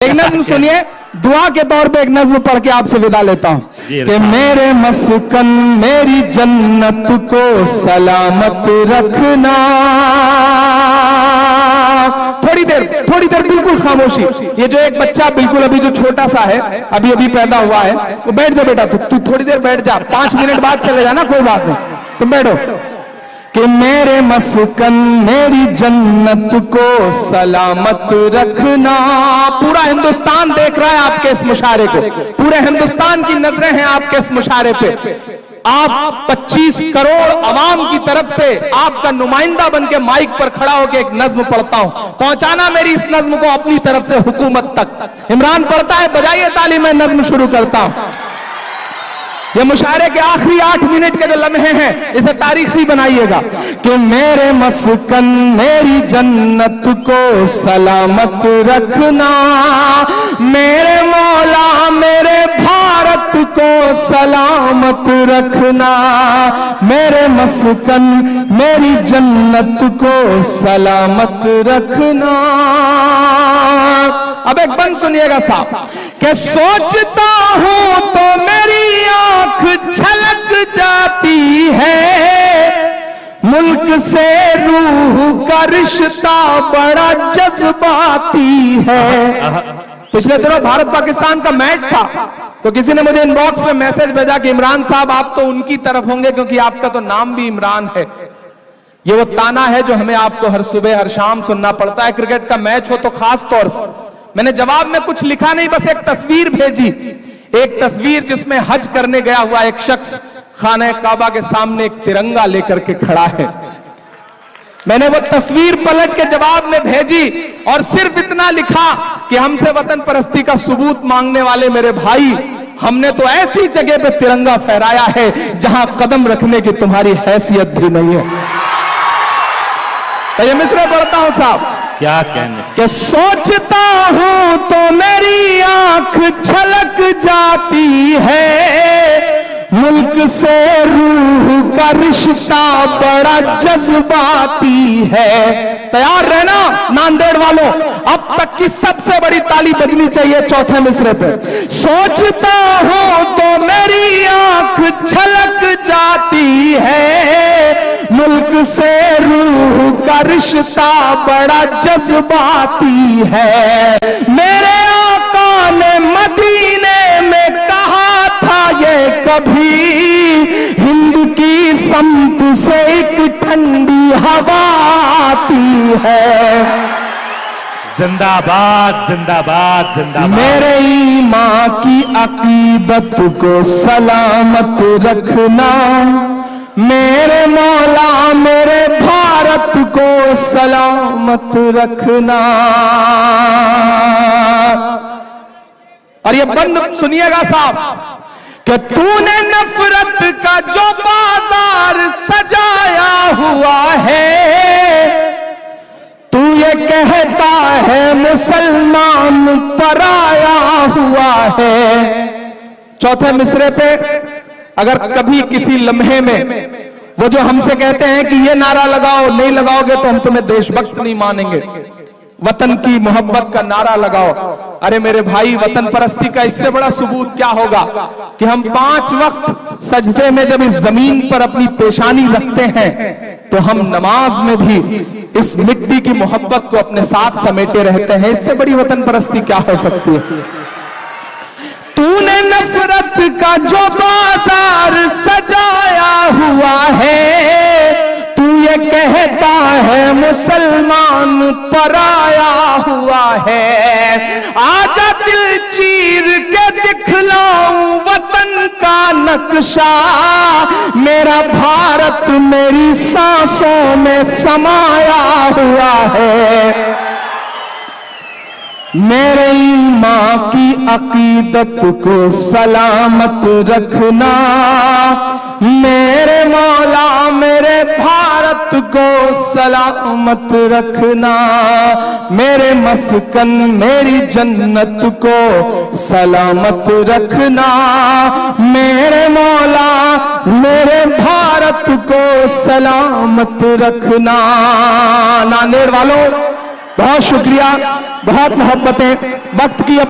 एक नज्म सुनिए, दुआ के तौर पे एक नज्म पढ़ के आपसे विदा लेता हूँ कि मेरे मस्कन मेरी जन्नत को सलामत रखना। थोड़ी देर बिल्कुल खामोशी। ये जो एक बच्चा बिल्कुल अभी जो छोटा सा है, अभी अभी पैदा हुआ है, वो बैठ जा बेटा, तू थोड़ी देर बैठ जा, 5 मिनट बाद चले जाना, कोई बात नहीं, तुम बैठो। कि मेरे मस्कन मेरी जन्नत को सलामत रखना। पूरा हिंदुस्तान देख रहा है आपके इस मुशारे को, पूरे हिंदुस्तान की नजरें हैं आपके इस मुशारे पे। आप 25 करोड़ अवाम की तरफ से आपका नुमाइंदा बन के माइक पर खड़ा होकर एक नज्म पढ़ता हूं, पहुंचाना मेरी इस नज्म को अपनी तरफ से हुकूमत तक। इमरान पढ़ता है, बजाइए ताली, मैं नज्म शुरू करता हूं। ये मुशायरे के आखिरी 8 मिनट के जो लम्हे हैं, इसे तारीखी बनाइएगा। कि मेरे मस्कन मेरी जन्नत को सलामत रखना, मेरे मौला मेरे भारत को सलामत रखना, मेरे मस्कन मेरी जन्नत को सलामत रखना। अब एक बंद सुनिएगा साहब, कि सोचता हूं तो मेरी आंख छलक जाती है, मुल्क से रूह का रिश्ता बड़ा जज्बाती है। पिछले दिनों भारत पाकिस्तान का मैच था, तो किसी ने मुझे इनबॉक्स में मैसेज भेजा कि इमरान साहब आप तो उनकी तरफ होंगे क्योंकि आपका तो नाम भी इमरान है। ये वो ताना है जो हमें आपको हर सुबह हर शाम सुनना पड़ता है। क्रिकेट का मैच हो तो खास तौर से। मैंने जवाब में कुछ लिखा नहीं, बस एक तस्वीर भेजी, एक तस्वीर जिसमें हज करने गया हुआ एक शख्स खाने काबा के सामने एक तिरंगा लेकर के खड़ा है। मैंने वो तस्वीर पलट के जवाब में भेजी और सिर्फ इतना लिखा कि हमसे वतन परस्ती का सबूत मांगने वाले मेरे भाई, हमने तो ऐसी जगह पे तिरंगा फहराया है जहां कदम रखने की तुम्हारी हैसियत भी नहीं है। तो ये मिसरे पढ़ता हूं साहब, क्या कहने कि सोचता हूं तो मेरी आंख छलक जाती है, मुल्क से रूह का रिश्ता बड़ा जज्बाती है। तैयार रहना नांदेड़ वालों, अब तक की सबसे बड़ी ताली बजनी चाहिए चौथे मिसरे पे। सोचता हूं तो मेरी आंख छलक जाती है, मुल्क से रूह का रिश्ता बड़ा जज्बाती है। मेरे आका ने मदीने में कहा था ये कभी, हिंद की समत से एक ठंडी हवा आती है। जिंदाबाद जिंदाबाद जिंदाबाद। मेरे ईमान की अकीदत को सलामत रखना, मेरे मौला मेरे भारत को सलामत रखना। और ये बंद सुनिएगा साहब, कि तूने नफरत का जो बाजार सजाया हुआ है, तू ये कहता है मुसलमान पराया हुआ है। चौथे मिसरे पे अगर कभी किसी लम्हे में वो जो हमसे कहते हैं कि ये नारा लगाओ, नहीं लगाओगे तो हम तुम्हें देशभक्त नहीं मानेंगे, वतन की मोहब्बत का नारा लगाओ। अरे मेरे भाई, वतन परस्ती का इससे बड़ा सबूत क्या होगा कि हम 5 वक्त सजदे में जब इस जमीन पर अपनी पेशानी रखते हैं तो हम नमाज में भी इस मिट्टी की मोहब्बत को अपने साथ समेटे रहते हैं। इससे बड़ी वतन परस्ती क्या हो सकती है। तूने नफरत का जो बाजार सजाया हुआ है, तू ये कहता है मुसलमान पराया हुआ है। आजा दिल चीर के दिखलाऊं वतन का नक्शा, मेरा भारत मेरी सांसों में समाया हुआ है। मेरे ईमान की अकीदत को सलामत रखना, मेरे मौला मेरे भारत को सलामत रखना, मेरे मस्कन मेरी जन्नत को सलामत रखना, मेरे मौला मेरे भारत को सलामत रखना। नांदेड़ वालों बहुत शुक्रिया। बहुत मोहब्बतें, वक्त की